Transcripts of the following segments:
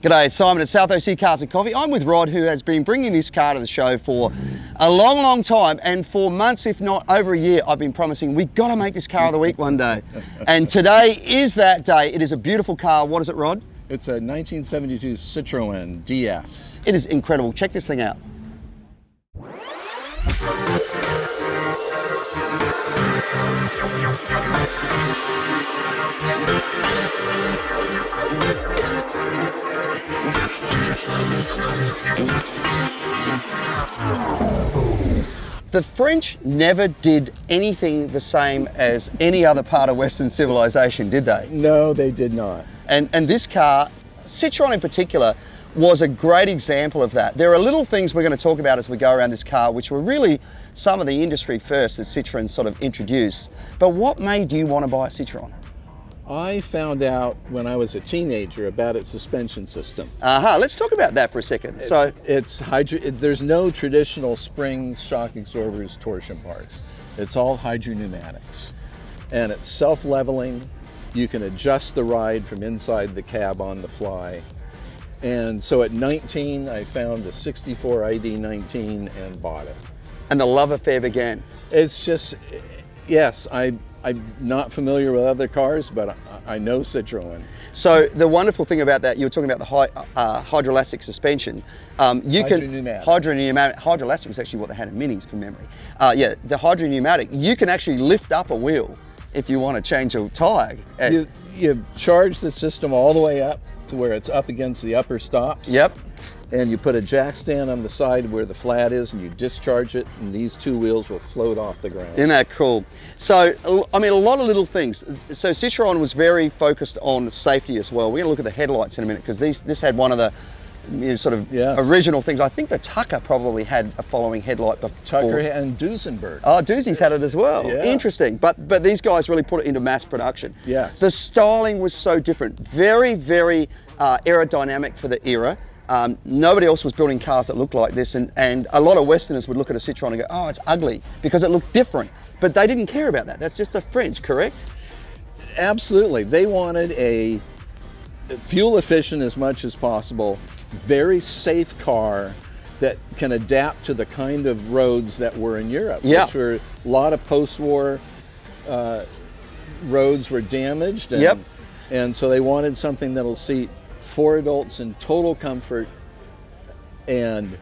G'day, it's Simon at South OC Cars and Coffee. I'm with Rod, who has been bringing this car to the show for a long, long time, and for months, if not over a year, I've been promising we've got to make this car of the week one day. And today is that day. It is a beautiful car. What is it, Rod? It's a 1972 Citroën DS. It is incredible. Check this thing out. The French never did anything the same as any other part of Western civilization, did they? No, they did not. And this car, Citroën in particular, was a great example of that. There are little things we're going to talk about as we go around this car, which were really some of the industry first that Citroën sort of introduced. But what made you want to buy a Citroën? I found out when I was a teenager about its suspension system. Let's talk about that for a second. There's no traditional springs, shock absorbers, torsion parts. It's all hydropneumatics. And it's self-leveling. You can adjust the ride from inside the cab on the fly. And so at 19, I found a 64 ID19 and bought it. And the love affair began. It's just, yes, I'm not familiar with other cars, but I know Citroën. So the wonderful thing about that, you were talking about the hydroelastic suspension. Hydroelastic was actually what they had in Minis from memory. The hydropneumatic, you can actually lift up a wheel if you want to change a tire. You charge the system all the way up to where it's up against the upper stops. Yep. And you put a jack stand on the side where the flat is, and you discharge it, and these two wheels will float off the ground. Isn't that cool? So, I mean, a lot of little things. So Citroën was very focused on safety as well. We're going to look at the headlights in a minute, because this had one of the original things. I think the Tucker probably had a following headlight before. Tucker and Duesenberg. Oh, Doozy's had it as well. Yeah. Interesting. But these guys really put it into mass production. Yes. The styling was so different. Very, very aerodynamic for the era. Nobody else was building cars that looked like this, and a lot of Westerners would look at a Citroën and go, oh, it's ugly, because it looked different. But they didn't care about that. That's just the French, correct? Absolutely. They wanted a fuel efficient as much as possible, very safe car that can adapt to the kind of roads that were in Europe, which were a lot of post-war roads were damaged, and so they wanted something that'll seat 4 adults in total comfort and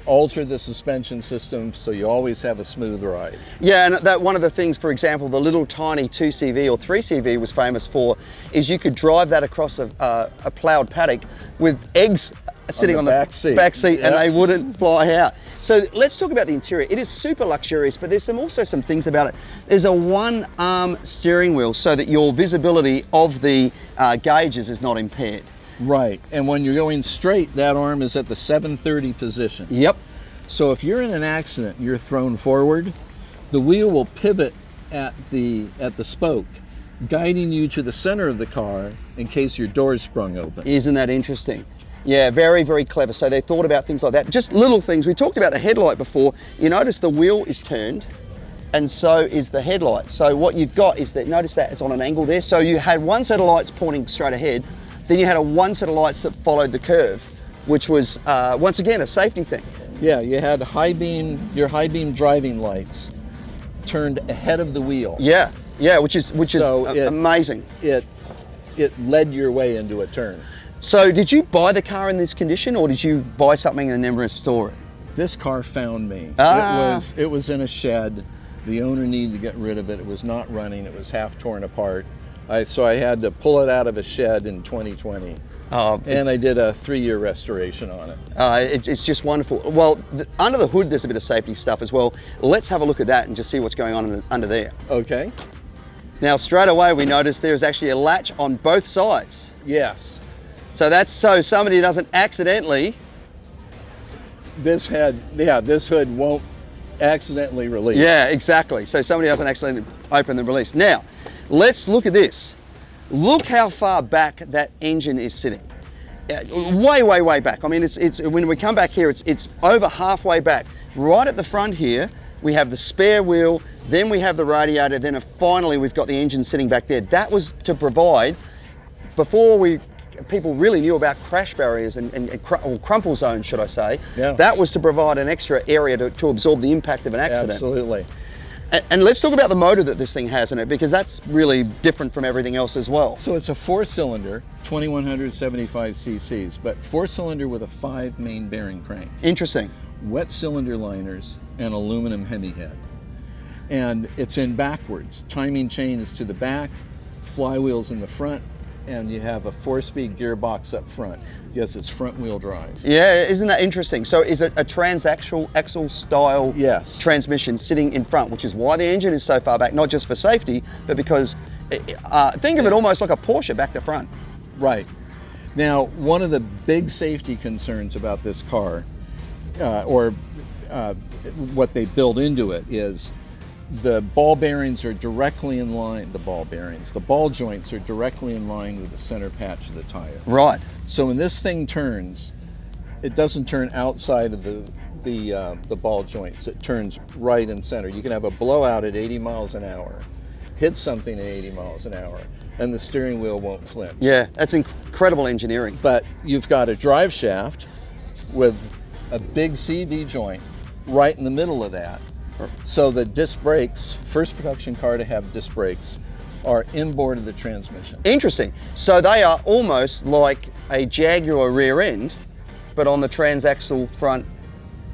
alter the suspension system so you always have a smooth ride. Yeah, and that one of the things, for example, the little tiny 2CV or 3CV was famous for is you could drive that across a ploughed paddock with eggs sitting on the back seat and they wouldn't fly out. So let's talk about the interior. It is super luxurious, but there's also some things about it. There's a one-arm steering wheel so that your visibility of the gauges is not impaired. Right, and when you're going straight, that arm is at the 730 position. Yep. So if you're in an accident, you're thrown forward, the wheel will pivot at the spoke, guiding you to the center of the car in case your door's sprung open. Isn't that interesting? Yeah, very, very clever. So they thought about things like that. Just little things. We talked about the headlight before. You notice the wheel is turned, and so is the headlight. So what you've got is that, notice that it's on an angle there. So you had one set of lights pointing straight ahead, then you had one set of lights that followed the curve, which was, once again, a safety thing. Yeah, you had your high beam driving lights turned ahead of the wheel. Yeah, which is amazing. It led your way into a turn. So did you buy the car in this condition, or did you buy something and then restore it? This car found me. It was in a shed. The owner needed to get rid of it. It was not running. It was half torn apart. So I had to pull it out of a shed in 2020. And I did a 3-year restoration on it. It's just wonderful. Well, under the hood, there's a bit of safety stuff as well. Let's have a look at that and just see what's going on under there. Okay. Now, straight away, we notice there's actually a latch on both sides. Yes. So that's so somebody doesn't accidentally... This hood won't accidentally release. Yeah, exactly. So somebody doesn't accidentally open the release. Now, let's look at this. Look how far back that engine is sitting. Way, way, way back. I mean, it's when we come back here, it's over halfway back. Right at the front here, we have the spare wheel, then we have the radiator, then finally we've got the engine sitting back there. That was to provide, before we people really knew about crash barriers or crumple zones, should I say. Yeah. That was to provide an extra area to absorb the impact of an accident. Absolutely. And let's talk about the motor that this thing has in it, because that's really different from everything else as well. So it's a 4-cylinder, 2175 cc's, but 4-cylinder with a 5 main bearing crank. Interesting. Wet cylinder liners and aluminum Hemi head. And it's in backwards. Timing chain is to the back, flywheels in the front, and you have a 4-speed gearbox up front. Yes, it's front wheel drive. Yeah, isn't that interesting? So is it a transaxle style transmission sitting in front, which is why the engine is so far back, not just for safety, but because, think of it almost like a Porsche back to front. Right. Now, one of the big safety concerns about this car, what they build into it, is the ball bearings are directly in line, the ball joints are directly in line with the center patch of the tire. Right. So when this thing turns, it doesn't turn outside of the ball joints, it turns right in center. You can have a blowout at 80 miles an hour, hit something at 80 miles an hour, and the steering wheel won't flinch. Yeah, that's incredible engineering. But you've got a drive shaft with a big CV joint right in the middle of that. So the disc brakes, first production car to have disc brakes, are inboard of the transmission. Interesting. So they are almost like a Jaguar rear end, but on the transaxle front.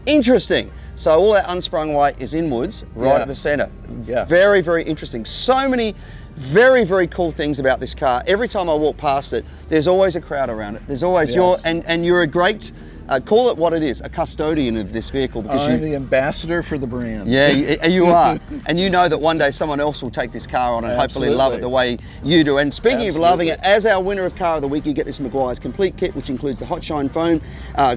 Interesting. So all that unsprung weight is inwards, right at the center. Yeah. Very, very interesting. So many very, very cool things about this car. Every time I walk past it, there's always a crowd around it. There's always and you're a great, call it what it is, a custodian of this vehicle. Because I'm the ambassador for the brand. Yeah, you are. And you know that one day someone else will take this car on and hopefully love it the way you do. And speaking of loving it, as our winner of Car of the Week, you get this Maguire's Complete Kit, which includes the Hot Shine foam,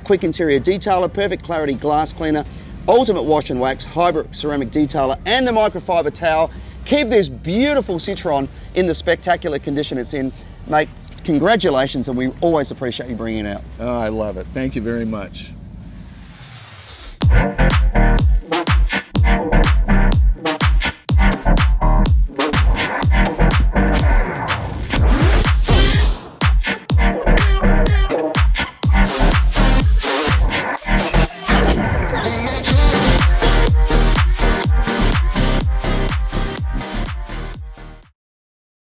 quick interior detailer, perfect clarity glass cleaner, ultimate wash and wax, hybrid ceramic detailer, and the microfiber towel. Keep this beautiful Citroën in the spectacular condition it's in. Mate, congratulations, and we always appreciate you bringing it out. Oh, I love it. Thank you very much.